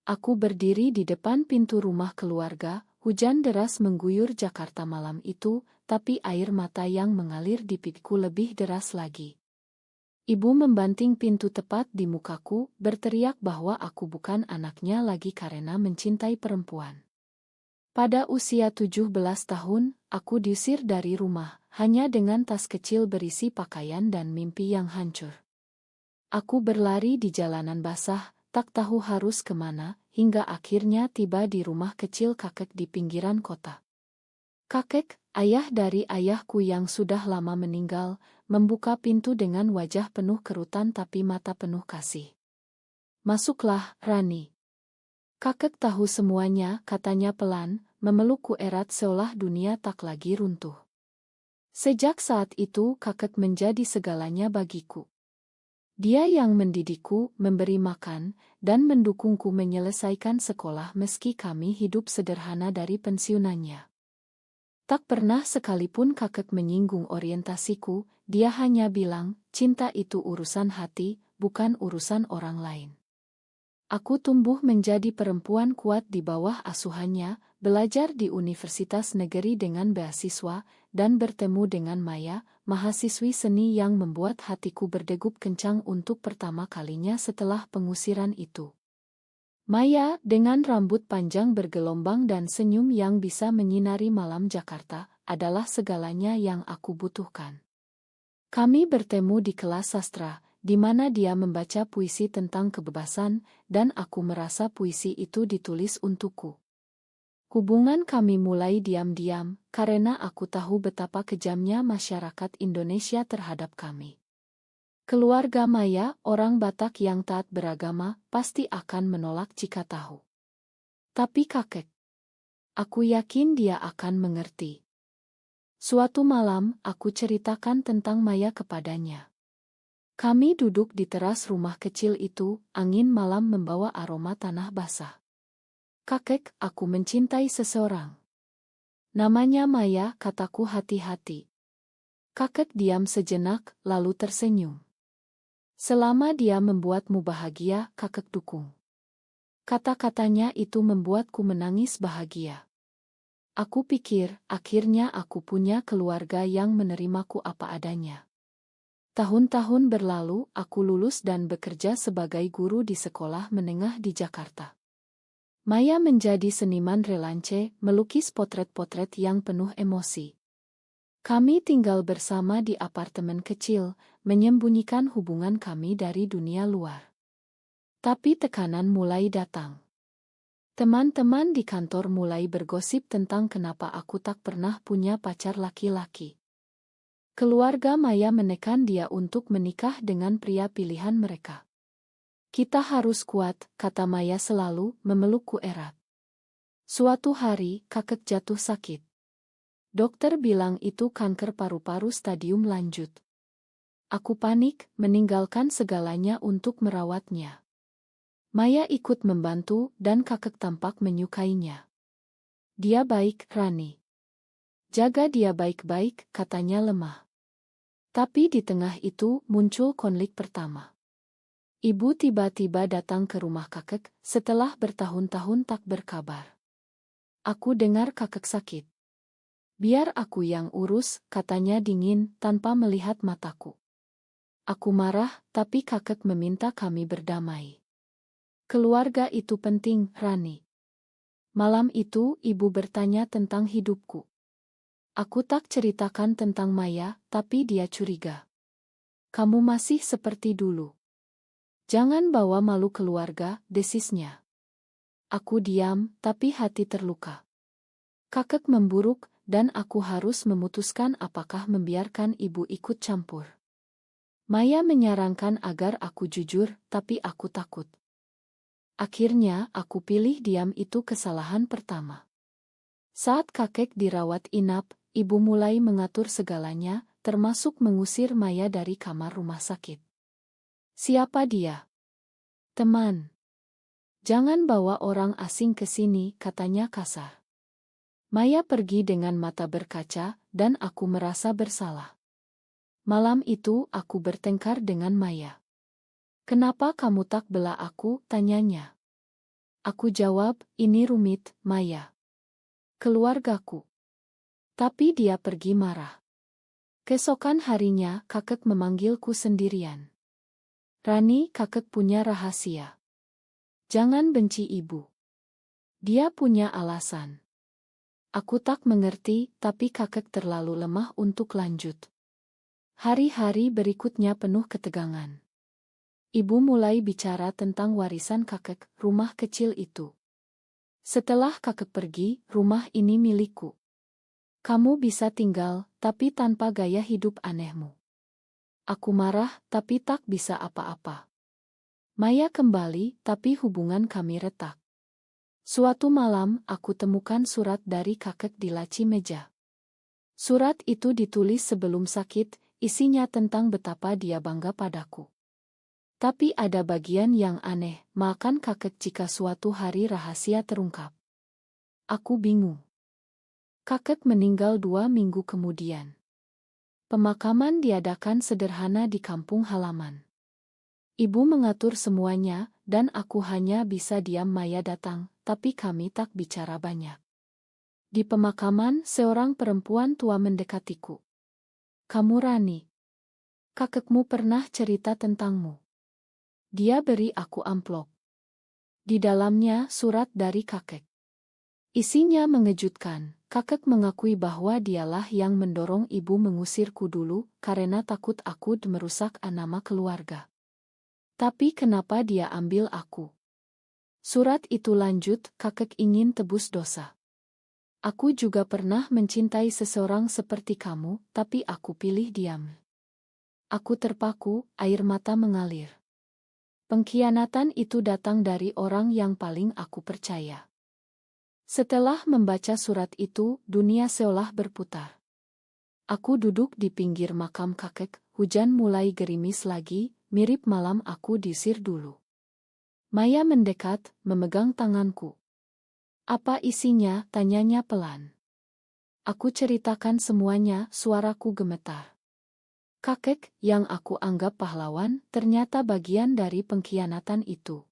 Aku berdiri di depan pintu rumah keluarga, hujan deras mengguyur Jakarta malam itu, tapi air mata yang mengalir di pipiku lebih deras lagi. Ibu membanting pintu tepat di mukaku, berteriak bahwa aku bukan anaknya lagi karena mencintai perempuan. Pada usia 17 tahun, aku diusir dari rumah, hanya dengan tas kecil berisi pakaian dan mimpi yang hancur. Aku berlari di jalanan basah, tak tahu harus kemana, hingga akhirnya tiba di rumah kecil kakek di pinggiran kota. Kakek, ayah dari ayahku yang sudah lama meninggal, membuka pintu dengan wajah penuh kerutan tapi mata penuh kasih. "Masuklah, Rani." Kakek tahu semuanya, katanya pelan, memelukku erat seolah dunia tak lagi runtuh. Sejak saat itu kakek menjadi segalanya bagiku. Dia yang mendidikku, memberi makan, dan mendukungku menyelesaikan sekolah meski kami hidup sederhana dari pensiunannya. Tak pernah sekalipun kakek menyinggung orientasiku, dia hanya bilang, cinta itu urusan hati, bukan urusan orang lain. Aku tumbuh menjadi perempuan kuat di bawah asuhannya, belajar di universitas negeri dengan beasiswa, dan bertemu dengan Maya, mahasiswi seni yang membuat hatiku berdegup kencang untuk pertama kalinya setelah pengusiran itu. Maya, dengan rambut panjang bergelombang dan senyum yang bisa menyinari malam Jakarta, adalah segalanya yang aku butuhkan. Kami bertemu di kelas sastra, di mana dia membaca puisi tentang kebebasan, dan aku merasa puisi itu ditulis untukku. Hubungan kami mulai diam-diam, karena aku tahu betapa kejamnya masyarakat Indonesia terhadap kami. Keluarga Maya, orang Batak yang taat beragama, pasti akan menolak jika tahu. Tapi kakek, aku yakin dia akan mengerti. Suatu malam, aku ceritakan tentang Maya kepadanya. Kami duduk di teras rumah kecil itu, angin malam membawa aroma tanah basah. "Kakek, aku mencintai seseorang. Namanya Maya," kataku hati-hati. Kakek diam sejenak, lalu tersenyum. "Selama dia membuatmu bahagia, kakek dukung." Kata-katanya itu membuatku menangis bahagia. Aku pikir, akhirnya aku punya keluarga yang menerimaku apa adanya. Tahun-tahun berlalu, aku lulus dan bekerja sebagai guru di sekolah menengah di Jakarta. Maya menjadi seniman relance, melukis potret-potret yang penuh emosi. Kami tinggal bersama di apartemen kecil, menyembunyikan hubungan kami dari dunia luar. Tapi tekanan mulai datang. Teman-teman di kantor mulai bergosip tentang kenapa aku tak pernah punya pacar laki-laki. Keluarga Maya menekan dia untuk menikah dengan pria pilihan mereka. "Kita harus kuat," kata Maya selalu, memelukku erat. Suatu hari, kakek jatuh sakit. Dokter bilang itu kanker paru-paru stadium lanjut. Aku panik, meninggalkan segalanya untuk merawatnya. Maya ikut membantu dan kakek tampak menyukainya. "Dia baik, Rani. Jaga dia baik-baik," katanya lemah. Tapi di tengah itu muncul konflik pertama. Ibu tiba-tiba datang ke rumah kakek setelah bertahun-tahun tak berkabar. "Aku dengar kakek sakit. Biar aku yang urus," katanya dingin tanpa melihat mataku. Aku marah, tapi kakek meminta kami berdamai. "Keluarga itu penting, Rani." Malam itu ibu bertanya tentang hidupku. Aku tak ceritakan tentang Maya, tapi dia curiga. "Kamu masih seperti dulu. Jangan bawa malu keluarga," desisnya. Aku diam, tapi hati terluka. Kakek memburuk, dan aku harus memutuskan apakah membiarkan ibu ikut campur. Maya menyarankan agar aku jujur, tapi aku takut. Akhirnya, aku pilih diam, itu kesalahan pertama. Saat kakek dirawat inap, ibu mulai mengatur segalanya, termasuk mengusir Maya dari kamar rumah sakit. "Siapa dia?" "Teman. Jangan bawa orang asing ke sini," katanya kasar. Maya pergi dengan mata berkaca, dan aku merasa bersalah. Malam itu aku bertengkar dengan Maya. "Kenapa kamu tak bela aku?" tanyanya. Aku jawab, ini rumit, Maya. Keluargaku. Tapi dia pergi marah. Keesokan harinya, kakek memanggilku sendirian. Rani, kakek punya rahasia. Jangan benci ibu. Dia punya alasan. Aku tak mengerti, tapi kakek terlalu lemah untuk lanjut. Hari-hari berikutnya penuh ketegangan. Ibu mulai bicara tentang warisan kakek, rumah kecil itu. Setelah kakek pergi, rumah ini milikku. Kamu bisa tinggal, tapi tanpa gaya hidup anehmu. Aku marah, tapi tak bisa apa-apa. Maya kembali, tapi hubungan kami retak. Suatu malam, aku temukan surat dari kakek di laci meja. Surat itu ditulis sebelum sakit, isinya tentang betapa dia bangga padaku. Tapi ada bagian yang aneh, makan kakek jika suatu hari rahasia terungkap. Aku bingung. Kakek meninggal 2 minggu kemudian. Pemakaman diadakan sederhana di kampung halaman. Ibu mengatur semuanya, dan aku hanya bisa diam. Maya datang, tapi kami tak bicara banyak. Di pemakaman, seorang perempuan tua mendekatiku. Kamu Rani. Kakekmu pernah cerita tentangmu. Dia beri aku amplop. Di dalamnya surat dari kakek. Isinya mengejutkan. Kakek mengakui bahwa dialah yang mendorong ibu mengusirku dulu karena takut aku merusak nama keluarga. Tapi kenapa dia ambil aku? Surat itu lanjut, kakek ingin tebus dosa. Aku juga pernah mencintai seseorang seperti kamu, tapi aku pilih diam. Aku terpaku, air mata mengalir. Pengkhianatan itu datang dari orang yang paling aku percaya. Setelah membaca surat itu, dunia seolah berputar. Aku duduk di pinggir makam kakek, hujan mulai gerimis lagi, mirip malam aku diusir dulu. Maya mendekat, memegang tanganku. Apa isinya? Tanyanya pelan. Aku ceritakan semuanya, suaraku gemetar. Kakek, yang aku anggap pahlawan, ternyata bagian dari pengkhianatan itu.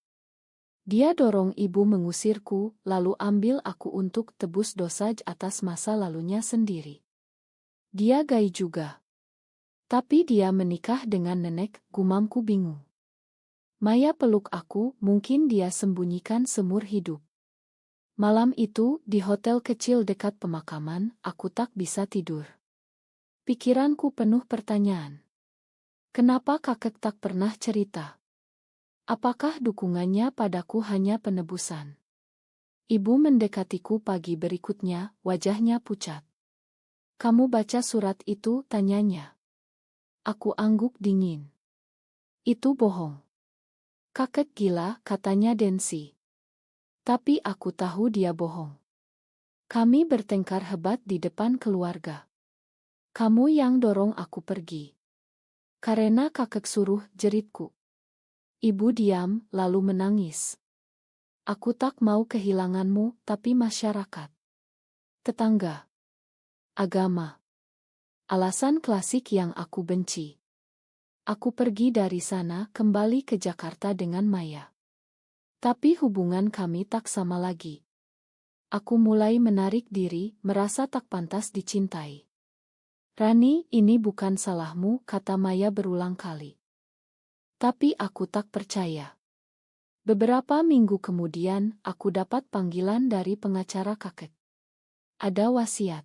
Dia dorong ibu mengusirku, lalu ambil aku untuk tebus dosa atas masa lalunya sendiri. Dia gay juga. Tapi dia menikah dengan nenek, gumamku bingung. Maya peluk aku, mungkin dia sembunyikan seumur hidup. Malam itu, di hotel kecil dekat pemakaman, aku tak bisa tidur. Pikiranku penuh pertanyaan. Kenapa kakek tak pernah cerita? Apakah dukungannya padaku hanya penebusan? Ibu mendekatiku pagi berikutnya, wajahnya pucat. Kamu baca surat itu? Tanyanya. Aku angguk dingin. Itu bohong. Kakek gila, katanya Densi. Tapi aku tahu dia bohong. Kami bertengkar hebat di depan keluarga. Kamu yang dorong aku pergi. Karena kakek suruh, jeritku. Ibu diam, lalu menangis. Aku tak mau kehilanganmu, tapi masyarakat. Tetangga. Agama. Alasan klasik yang aku benci. Aku pergi dari sana, kembali ke Jakarta dengan Maya. Tapi hubungan kami tak sama lagi. Aku mulai menarik diri, merasa tak pantas dicintai. Rani, ini bukan salahmu, kata Maya berulang kali. Tapi aku tak percaya. Beberapa minggu kemudian, aku dapat panggilan dari pengacara kakek. Ada wasiat.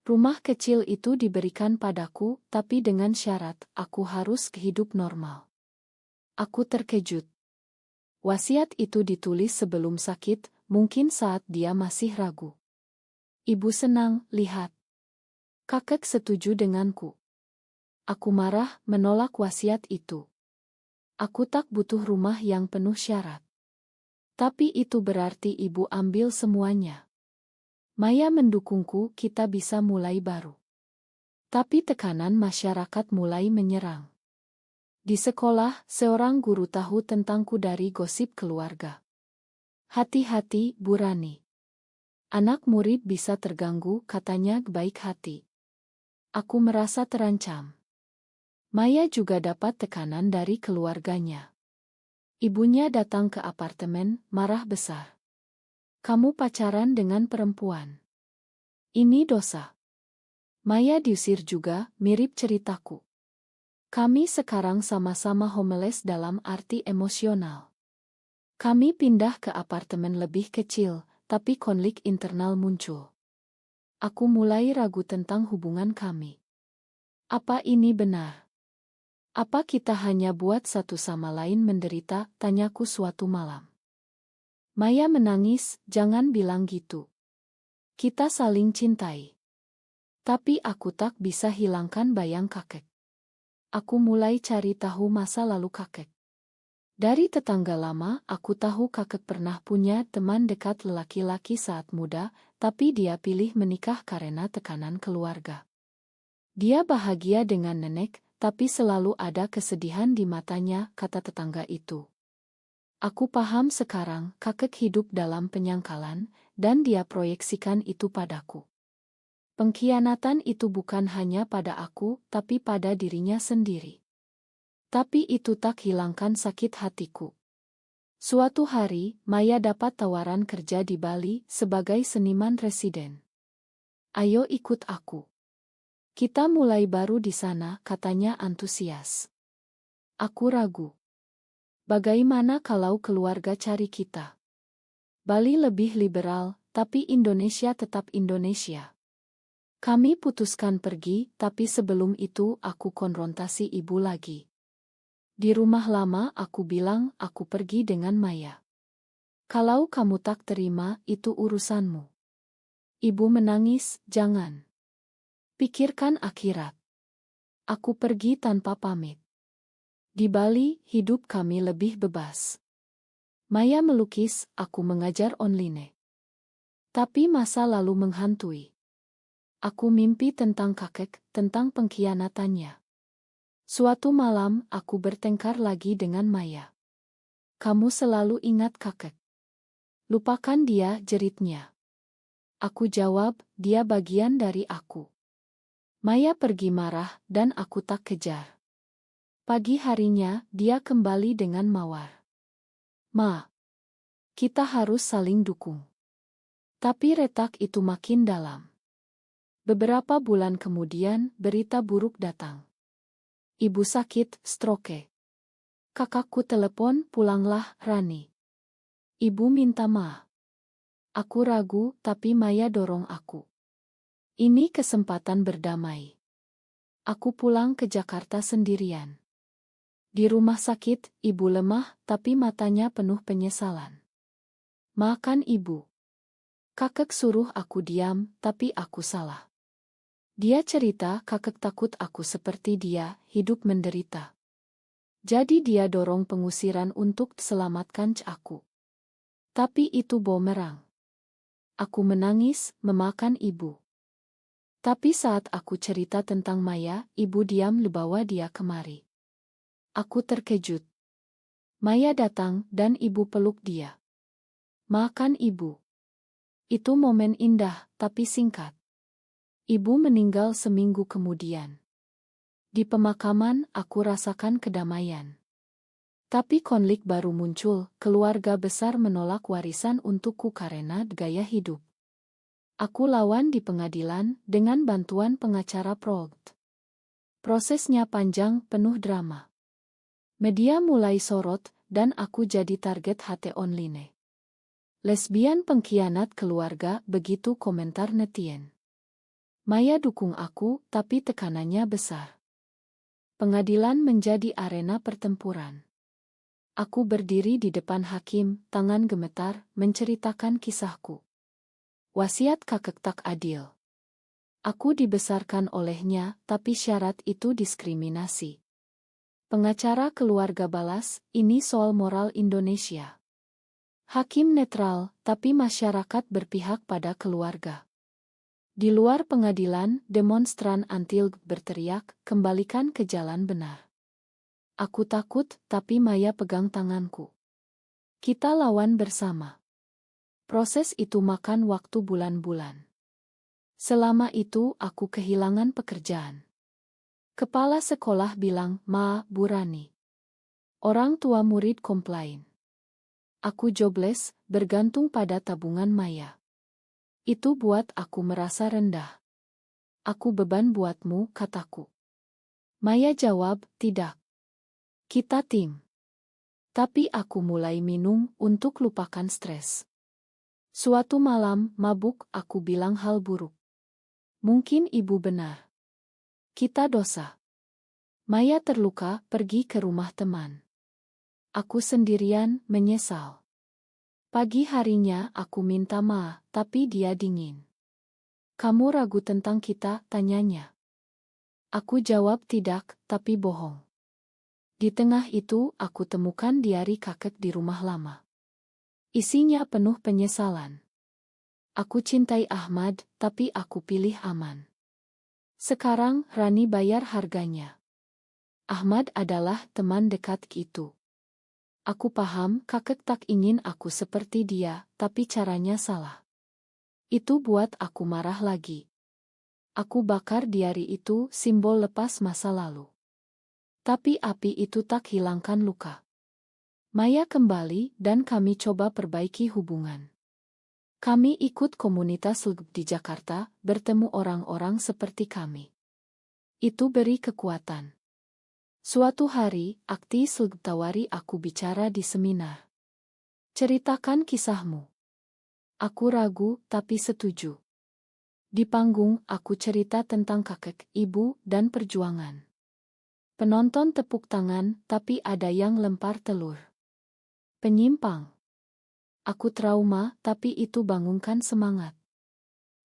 Rumah kecil itu diberikan padaku, tapi dengan syarat, aku harus hidup normal. Aku terkejut. Wasiat itu ditulis sebelum sakit, mungkin saat dia masih ragu. Ibu senang, lihat. Kakek setuju denganku. Aku marah, menolak wasiat itu. Aku tak butuh rumah yang penuh syarat. Tapi itu berarti ibu ambil semuanya. Maya mendukungku, kita bisa mulai baru. Tapi tekanan masyarakat mulai menyerang. Di sekolah, seorang guru tahu tentangku dari gosip keluarga. Hati-hati, Bu Rani. Anak murid bisa terganggu, katanya baik hati. Aku merasa terancam. Maya juga dapat tekanan dari keluarganya. Ibunya datang ke apartemen, marah besar. Kamu pacaran dengan perempuan. Ini dosa. Maya diusir juga, mirip ceritaku. Kami sekarang sama-sama homeless dalam arti emosional. Kami pindah ke apartemen lebih kecil, tapi konflik internal muncul. Aku mulai ragu tentang hubungan kami. Apa ini benar? Apa kita hanya buat satu sama lain menderita? Tanyaku suatu malam. Maya menangis, jangan bilang gitu. Kita saling cintai. Tapi aku tak bisa hilangkan bayang kakek. Aku mulai cari tahu masa lalu kakek. Dari tetangga lama, aku tahu kakek pernah punya teman dekat laki-laki saat muda, tapi dia pilih menikah karena tekanan keluarga. Dia bahagia dengan nenek, tapi selalu ada kesedihan di matanya, kata tetangga itu. Aku paham sekarang, kakek hidup dalam penyangkalan, dan dia proyeksikan itu padaku. Pengkhianatan itu bukan hanya pada aku, tapi pada dirinya sendiri. Tapi itu tak hilangkan sakit hatiku. Suatu hari, Maya dapat tawaran kerja di Bali sebagai seniman residen. Ayo ikut aku. Kita mulai baru di sana, katanya antusias. Aku ragu. Bagaimana kalau keluarga cari kita? Bali lebih liberal, tapi Indonesia tetap Indonesia. Kami putuskan pergi, tapi sebelum itu aku konfrontasi ibu lagi. Di rumah lama aku bilang aku pergi dengan Maya. Kalau kamu tak terima, itu urusanmu. Ibu menangis, jangan. Pikirkan akhirat. Aku pergi tanpa pamit. Di Bali, hidup kami lebih bebas. Maya melukis, aku mengajar online. Tapi masa lalu menghantui. Aku mimpi tentang kakek, tentang pengkhianatannya. Suatu malam, aku bertengkar lagi dengan Maya. Kamu selalu ingat kakek. Lupakan dia, jeritnya. Aku jawab, dia bagian dari aku. Maya pergi marah, dan aku tak kejar. Pagi harinya, dia kembali dengan mawar. Ma, kita harus saling dukung. Tapi retak itu makin dalam. Beberapa bulan kemudian, berita buruk datang. Ibu sakit, stroke. Kakakku telepon, pulanglah, Rani. Ibu minta maaf. Aku ragu, tapi Maya dorong aku. Ini kesempatan berdamai. Aku pulang ke Jakarta sendirian. Di rumah sakit, ibu lemah, tapi matanya penuh penyesalan. Makan ibu. Kakek suruh aku diam, tapi aku salah. Dia cerita kakek takut aku seperti dia, hidup menderita. Jadi dia dorong pengusiran untuk selamatkan aku. Tapi itu bumerang. Aku menangis, memakan ibu. Tapi saat aku cerita tentang Maya, ibu diam bawa dia kemari. Aku terkejut. Maya datang dan ibu peluk dia. Makan ibu. Itu momen indah, tapi singkat. Ibu meninggal seminggu kemudian. Di pemakaman, aku rasakan kedamaian. Tapi konflik baru muncul, keluarga besar menolak warisan untukku karena gaya hidup. Aku lawan di pengadilan dengan bantuan pengacara Progt. Prosesnya panjang, penuh drama. Media mulai sorot, dan aku jadi target HT online. Lesbian pengkhianat keluarga, begitu komentar netizen. Maya dukung aku, tapi tekanannya besar. Pengadilan menjadi arena pertempuran. Aku berdiri di depan hakim, tangan gemetar, menceritakan kisahku. Wasiat kakek tak adil. Aku dibesarkan olehnya, tapi syarat itu diskriminasi. Pengacara keluarga balas, ini soal moral Indonesia. Hakim netral, tapi masyarakat berpihak pada keluarga. Di luar pengadilan, demonstran anti-LGBT berteriak, kembalikan ke jalan benar. Aku takut, tapi Maya pegang tanganku. Kita lawan bersama. Proses itu makan waktu bulan-bulan. Selama itu, aku kehilangan pekerjaan. Kepala sekolah bilang, Ma, Bu Rani. Orang tua murid komplain. Aku jobless, bergantung pada tabungan Maya. Itu buat aku merasa rendah. Aku beban buatmu, kataku. Maya jawab, tidak. Kita tim. Tapi aku mulai minum untuk lupakan stres. Suatu malam, mabuk, aku bilang hal buruk. Mungkin ibu benar. Kita dosa. Maya terluka, pergi ke rumah teman. Aku sendirian, menyesal. Pagi harinya aku minta maaf, tapi dia dingin. Kamu ragu tentang kita, tanyanya. Aku jawab tidak, tapi bohong. Di tengah itu, aku temukan diari kakek di rumah lama. Isinya penuh penyesalan. Aku cintai Ahmad, tapi aku pilih aman. Sekarang, Rani bayar harganya. Ahmad adalah teman dekat itu. Aku paham kakek tak ingin aku seperti dia, tapi caranya salah. Itu buat aku marah lagi. Aku bakar diari itu, simbol lepas masa lalu. Tapi api itu tak hilangkan luka. Maya kembali dan kami coba perbaiki hubungan. Kami ikut komunitas LGB di Jakarta, bertemu orang-orang seperti kami. Itu beri kekuatan. Suatu hari, aktis LGB tawari aku bicara di seminar. Ceritakan kisahmu. Aku ragu, tapi setuju. Di panggung, aku cerita tentang kakek, ibu, dan perjuangan. Penonton tepuk tangan, tapi ada yang lempar telur. Penyimpang. Aku trauma, tapi itu bangunkan semangat.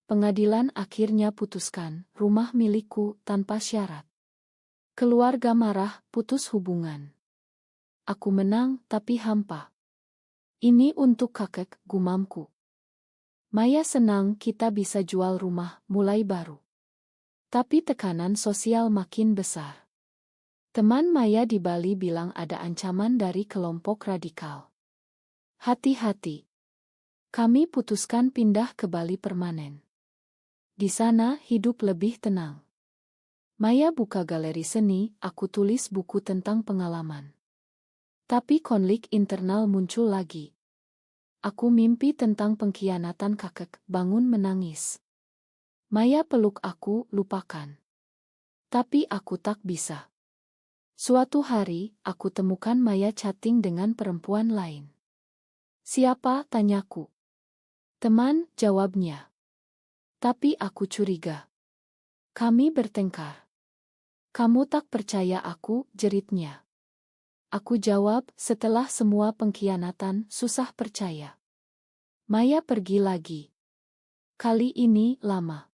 Pengadilan akhirnya putuskan, rumah milikku, tanpa syarat. Keluarga marah, putus hubungan. Aku menang, tapi hampa. Ini untuk kakek, gumamku. Maya senang kita bisa jual rumah, mulai baru. Tapi tekanan sosial makin besar. Teman Maya di Bali bilang ada ancaman dari kelompok radikal. Hati-hati. Kami putuskan pindah ke Bali permanen. Di sana hidup lebih tenang. Maya buka galeri seni, aku tulis buku tentang pengalaman. Tapi konflik internal muncul lagi. Aku mimpi tentang pengkhianatan kakek, bangun menangis. Maya peluk aku, lupakan. Tapi aku tak bisa. Suatu hari, aku temukan Maya chatting dengan perempuan lain. Siapa, tanyaku. Teman, jawabnya. Tapi aku curiga. Kami bertengkar. Kamu tak percaya aku, jeritnya. Aku jawab, setelah semua pengkhianatan, susah percaya. Maya pergi lagi. Kali ini, lama.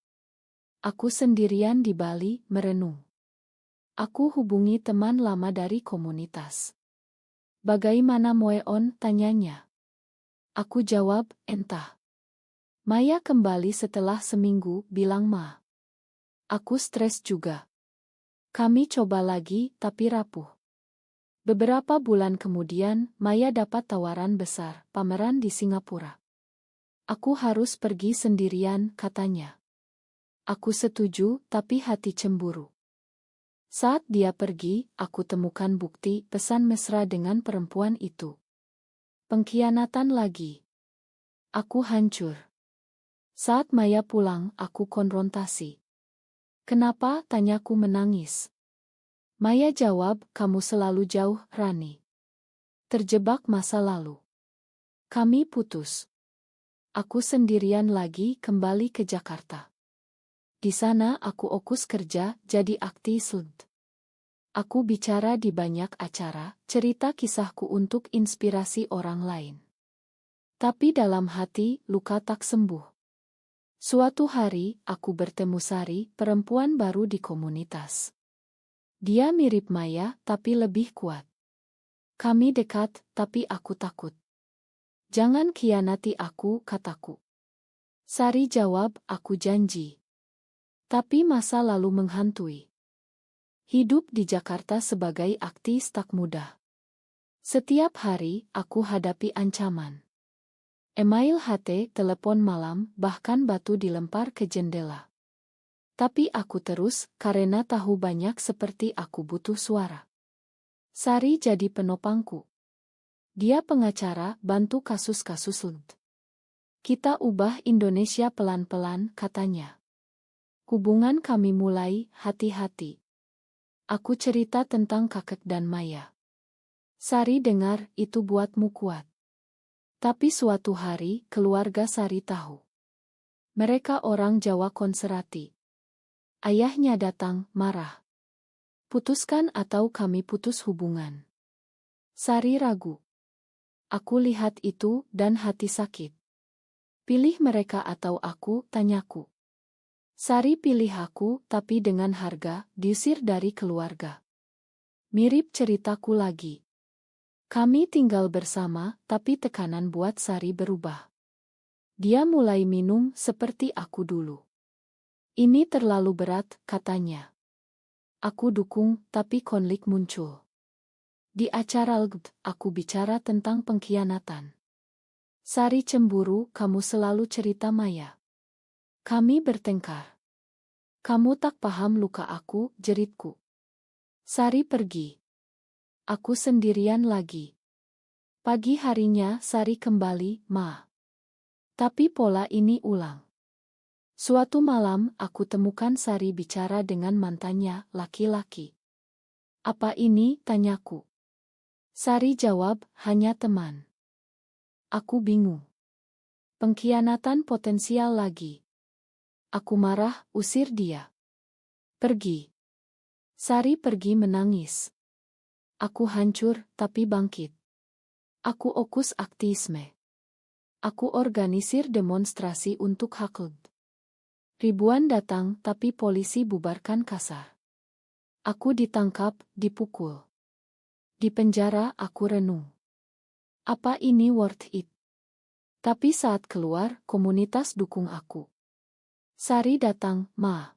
Aku sendirian di Bali, merenung. Aku hubungi teman lama dari komunitas. Bagaimana Moeon, tanyanya. Aku jawab, entah. Maya kembali setelah seminggu, bilang Ma. Aku stres juga. Kami coba lagi, tapi rapuh. Beberapa bulan kemudian, Maya dapat tawaran besar, pameran di Singapura. Aku harus pergi sendirian, katanya. Aku setuju, tapi hati cemburu. Saat dia pergi, aku temukan bukti pesan mesra dengan perempuan itu. Pengkhianatan lagi. Aku hancur. Saat Maya pulang, aku konfrontasi. Kenapa, tanyaku menangis. Maya jawab, kamu selalu jauh, Rani. Terjebak masa lalu. Kami putus. Aku sendirian lagi kembali ke Jakarta. Di sana aku fokus kerja, jadi aktis LGB. Aku bicara di banyak acara, cerita kisahku untuk inspirasi orang lain. Tapi dalam hati, luka tak sembuh. Suatu hari, aku bertemu Sari, perempuan baru di komunitas. Dia mirip Maya, tapi lebih kuat. Kami dekat, tapi aku takut. Jangan khianati aku, kataku. Sari jawab, aku janji. Tapi masa lalu menghantui. Hidup di Jakarta sebagai aktis tak mudah. Setiap hari, aku hadapi ancaman. Email HT, telepon malam, bahkan batu dilempar ke jendela. Tapi aku terus, karena tahu banyak seperti aku butuh suara. Sari jadi penopangku. Dia pengacara, bantu kasus-kasus LGD. Kita ubah Indonesia pelan-pelan, katanya. Hubungan kami mulai hati-hati. Aku cerita tentang kakek dan Maya. Sari dengar, itu buatmu kuat. Tapi suatu hari, keluarga Sari tahu. Mereka orang Jawa konservatif. Ayahnya datang, marah. Putuskan atau kami putus hubungan. Sari ragu. Aku lihat itu, dan hati sakit. Pilih mereka atau aku, tanyaku. Sari pilih aku, tapi dengan harga, diusir dari keluarga. Mirip ceritaku lagi. Kami tinggal bersama, tapi tekanan buat Sari berubah. Dia mulai minum seperti aku dulu. Ini terlalu berat, katanya. Aku dukung, tapi konflik muncul. Di acara LGD, aku bicara tentang pengkhianatan. Sari cemburu, kamu selalu cerita Maya. Kami bertengkar. Kamu tak paham luka aku, jeritku. Sari pergi. Aku sendirian lagi. Pagi harinya Sari kembali, Ma. Tapi pola ini ulang. Suatu malam aku temukan Sari bicara dengan mantannya, laki-laki. Apa ini, tanyaku. Sari jawab, hanya teman. Aku bingung. Pengkhianatan potensial lagi. Aku marah, usir dia. Pergi. Sari pergi menangis. Aku hancur, tapi bangkit. Aku okus aktivisme. Aku organisir demonstrasi untuk hak LGD. Ribuan datang, tapi polisi bubarkan kasar. Aku ditangkap, dipukul. Di penjara aku renung. Apa ini worth it? Tapi saat keluar, komunitas dukung aku. Sari datang, Ma.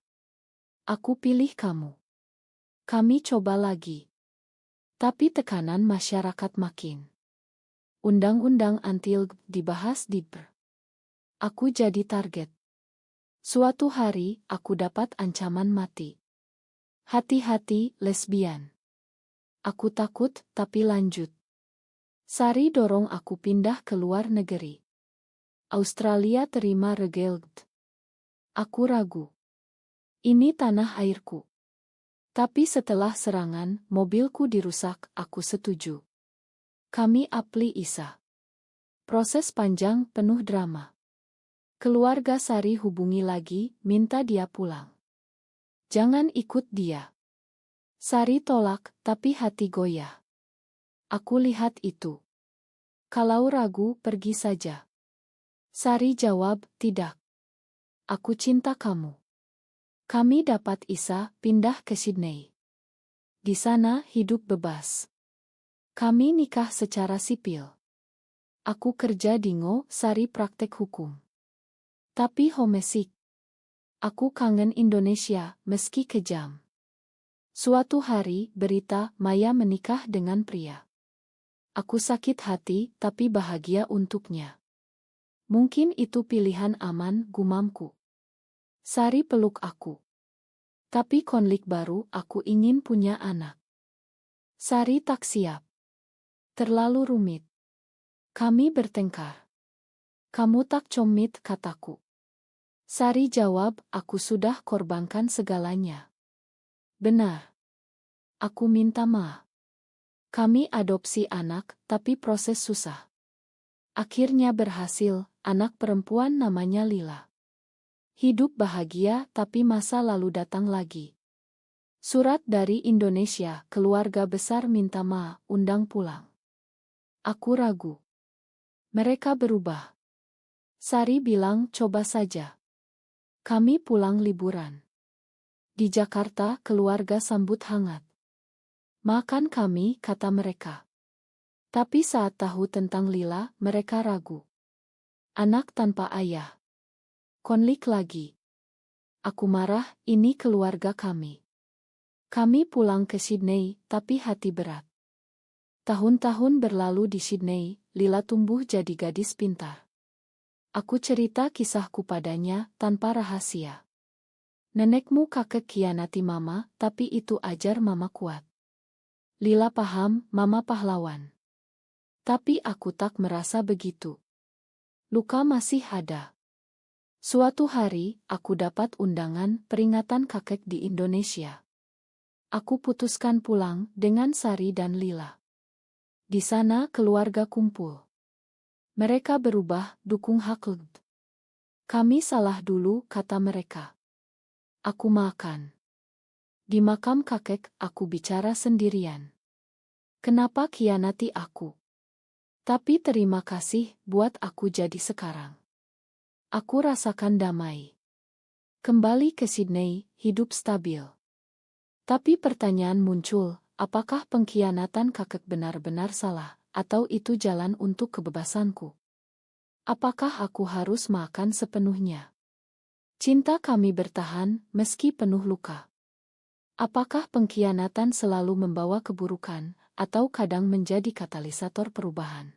Aku pilih kamu. Kami coba lagi. Tapi tekanan masyarakat makin. Undang-undang anti-LGD dibahas di BR. Aku jadi target. Suatu hari, aku dapat ancaman mati. Hati-hati, lesbian. Aku takut, tapi lanjut. Sari dorong aku pindah ke luar negeri. Australia terima regel LGD. Aku ragu. Ini tanah airku. Tapi setelah serangan, mobilku dirusak, aku setuju. Kami apli Isa. Proses panjang, penuh drama. Keluarga Sari hubungi lagi, minta dia pulang. Jangan ikut dia. Sari tolak, tapi hati goyah. Aku lihat itu. Kalau ragu, pergi saja. Sari jawab, tidak. Aku cinta kamu. Kami dapat Isa, pindah ke Sydney. Di sana hidup bebas. Kami nikah secara sipil. Aku kerja di Ngo, Sari praktek hukum. Tapi homesick. Aku kangen Indonesia, meski kejam. Suatu hari, berita, Maya menikah dengan pria. Aku sakit hati, tapi bahagia untuknya. Mungkin itu pilihan aman, gumamku. Sari peluk aku. Tapi konflik baru, aku ingin punya anak. Sari tak siap. Terlalu rumit. Kami bertengkar. Kamu tak comit, kataku. Sari jawab, aku sudah korbankan segalanya. Benar. Aku minta maaf. Kami adopsi anak, tapi proses susah. Akhirnya berhasil, anak perempuan namanya Lila. Hidup bahagia, tapi masa lalu datang lagi. Surat dari Indonesia, keluarga besar minta maaf, undang pulang. Aku ragu. Mereka berubah. Sari bilang, coba saja. Kami pulang liburan. Di Jakarta, keluarga sambut hangat. Makan kami, kata mereka. Tapi saat tahu tentang Lila, mereka ragu. Anak tanpa ayah. Konflik lagi. Aku marah, ini keluarga kami. Kami pulang ke Sydney, tapi hati berat. Tahun-tahun berlalu di Sydney, Lila tumbuh jadi gadis pintar. Aku cerita kisahku padanya, tanpa rahasia. Nenekmu kakek khianati mama, tapi itu ajar mama kuat. Lila paham, Mama pahlawan. Tapi aku tak merasa begitu. Luka masih ada. Suatu hari, aku dapat undangan peringatan kakek di Indonesia. Aku putuskan pulang dengan Sari dan Lila. Di sana keluarga kumpul. Mereka berubah, dukung Haklud. Kami salah dulu, kata mereka. Aku makan. Di makam kakek, aku bicara sendirian. Kenapa khianati aku? Tapi terima kasih buat aku jadi sekarang. Aku rasakan damai. Kembali ke Sydney, hidup stabil. Tapi pertanyaan muncul, apakah pengkhianatan kakek benar-benar salah, atau itu jalan untuk kebebasanku? Apakah aku harus makan sepenuhnya? Cinta kami bertahan, meski penuh luka. Apakah pengkhianatan selalu membawa keburukan, atau kadang menjadi katalisator perubahan?